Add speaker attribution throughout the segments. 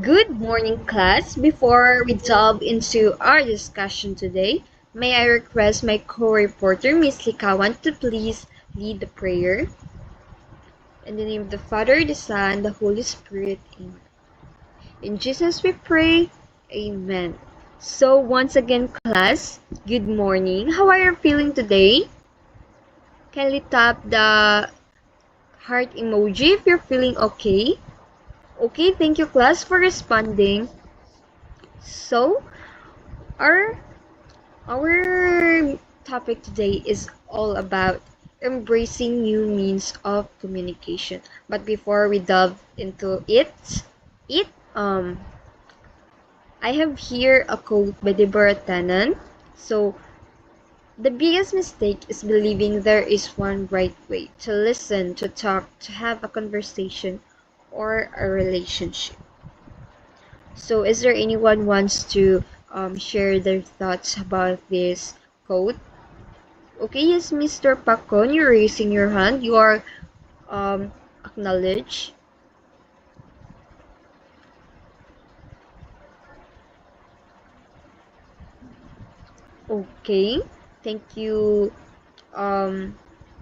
Speaker 1: Good morning, class. Before we delve into our discussion today, may I request my co-reporter, Miss Likawan, to please lead the prayer. In the name of the Father, the Son, the Holy Spirit. Amen. In Jesus we pray. Amen. So once again, class, good morning. How are you feeling today? Kindly tap the heart emoji if you're feeling okay. Okay, thank you, class, for responding. So, our Our topic today is all about embracing new means of communication. But before we delve into it I have here a quote by Deborah Tannen. So, the biggest mistake is believing there is one right way to listen, to talk, to have a conversation or a relationship. So, is there anyone wants to share their thoughts about this quote? Okay, yes, Mr. Pacon, you're raising your hand. You are acknowledged. Okay, thank you. Um,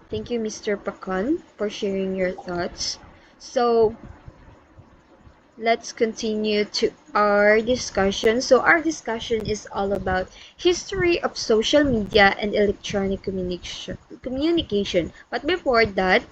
Speaker 1: thank you, Mr. Pacon, for sharing your thoughts. So let's continue to our discussion. So our discussion is all about history of social media and electronic communication. But before that,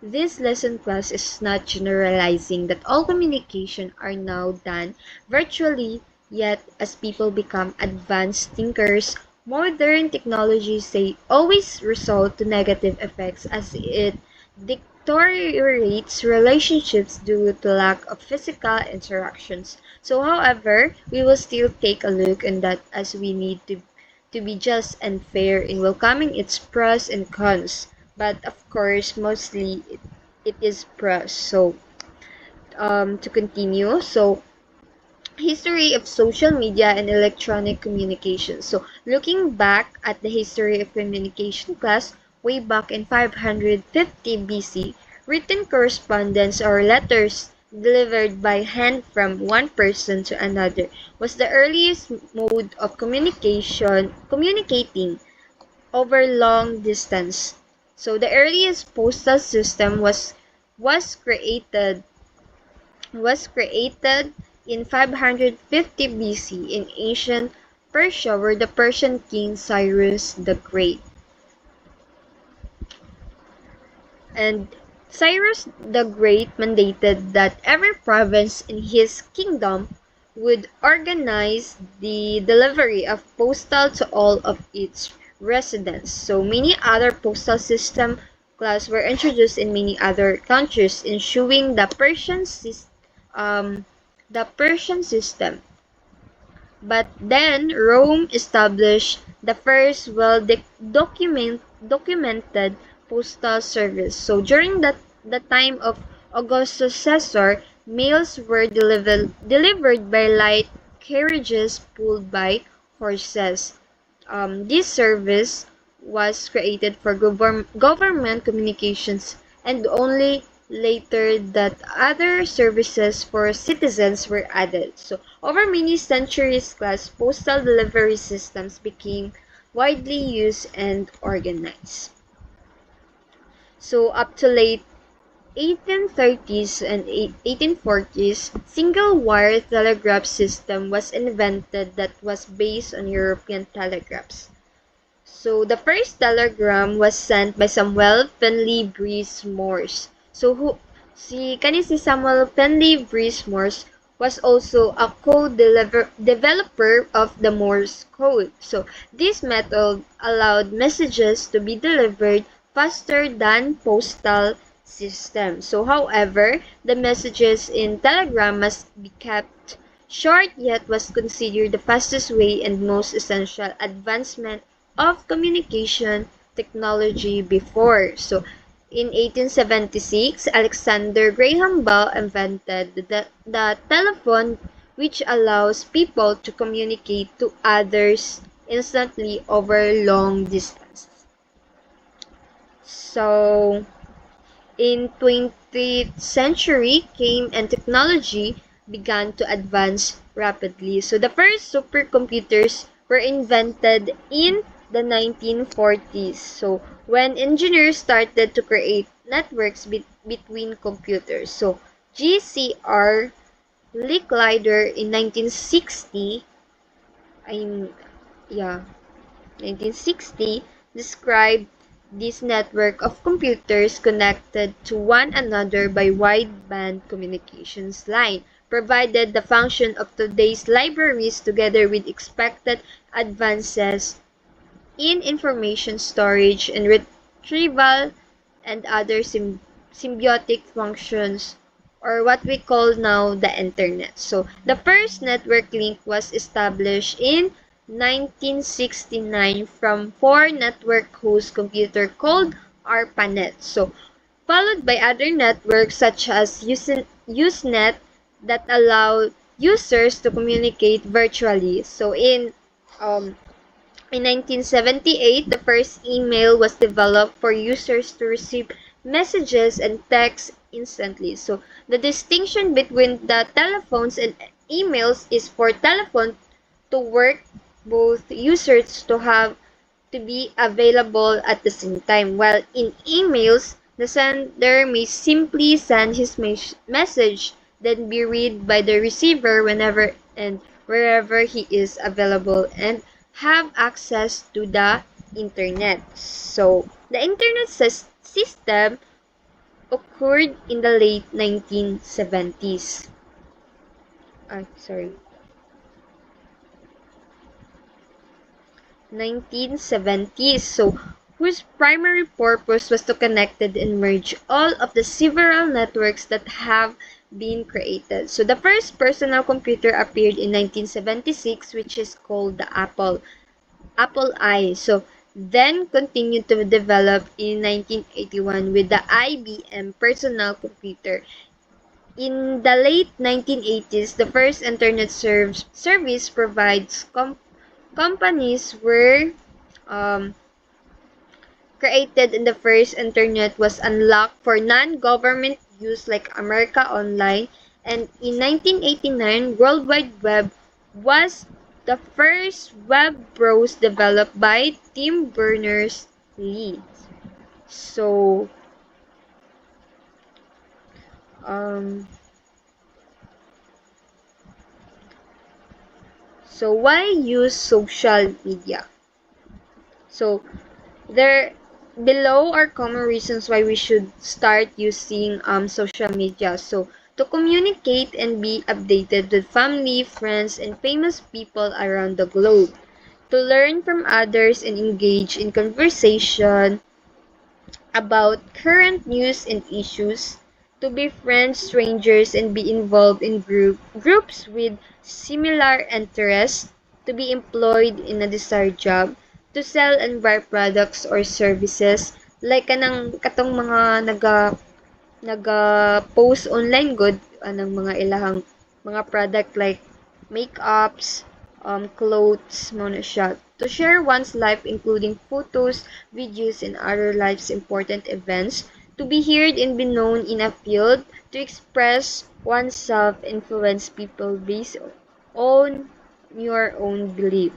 Speaker 1: this lesson class is not generalizing that all communication are now done virtually, yet as people become advanced thinkers, modern technologies say always result to negative effects as it deteriorates relationships due to lack of physical interactions. So, however, we will still take a look at that as we need to be just and fair in welcoming its pros and cons. But of course, mostly it is pros. So, to continue, so history of social media and electronic communication. So, looking back at the history of communication class, way back in 550 BC, written correspondence or letters delivered by hand from one person to another was the earliest mode of communicating over long distance. So the earliest postal system was created was created in 550 BC in ancient Persia, where the Persian king Cyrus the Great. And Cyrus the Great mandated that every province in his kingdom would organize the delivery of postal to all of its residents. So many other postal system class were introduced in many other countries, ensuing the Persian system. But then Rome established the first documented postal service. So during the time of Augustus Caesar, mails were delivered by light carriages pulled by horses. This service was created for government communications, and only later that other services for citizens were added. So over many centuries, class postal delivery systems became widely used and organized. So up to late 1830s and 1840s, single-wire telegraph system was invented that was based on European telegraphs. So the first telegram was sent by Samuel Finley Breese Morse. So si Samuel Finley Breese Morse was also a developer of the Morse code. So this method allowed messages to be delivered faster than postal system. So however, the messages in telegram must be kept short, yet was considered the fastest way and most essential advancement of communication technology before. So, in 1876, Alexander Graham Bell invented the telephone, which allows people to communicate to others instantly over long distances. So, in 20th century came and technology began to advance rapidly. So the first supercomputers were invented in the 1940s. So when engineers started to create networks between computers. So GCR Licklider in 1960, I'm yeah, 1960 described this network of computers connected to one another by wideband communications line, provided the function of today's libraries together with expected advances in information storage and retrieval and other symbiotic functions, or what we call now the internet. So the first network link was established in 1969 from 4 network host computer called ARPANET. So followed by other networks such as Usenet that allow users to communicate virtually. So in 1978, the first email was developed for users to receive messages and texts instantly. So the distinction between the telephones and emails is for telephone to work, both users to be available at the same time, while in emails, the sender may simply send his message, then be read by the receiver whenever and wherever he is available and have access to the internet. So, the internet system occurred in the late 1970s. Sorry. 1970s. So, whose primary purpose was to connect and merge all of the several networks that have been created. So, the first personal computer appeared in 1976, which is called the Apple I. So, then continued to develop in 1981 with the IBM personal computer. In the late 1980s, the first internet service provides companies were um, created, and the first internet was unlocked for non-government use like America Online. And in 1989, World Wide Web was the first web browser developed by Tim Berners-Lee. So, why use social media? So, there below are common reasons why we should start using social media. So to communicate and be updated with family, friends, and famous people around the globe. To learn from others and engage in conversation about current news and issues. To befriend strangers and be involved in groups with similar interests. To be employed in a desired job. To sell and buy products or services like katong mga naga-post online good anang mga ilahang mga product like makeups, clothes, mo na siya. To share one's life including photos, videos, and other life's important events. To be heard and be known in a field. To express oneself, influence people based on your own belief.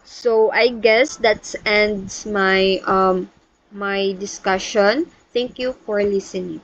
Speaker 1: So I guess that ends my my discussion. Thank you for listening.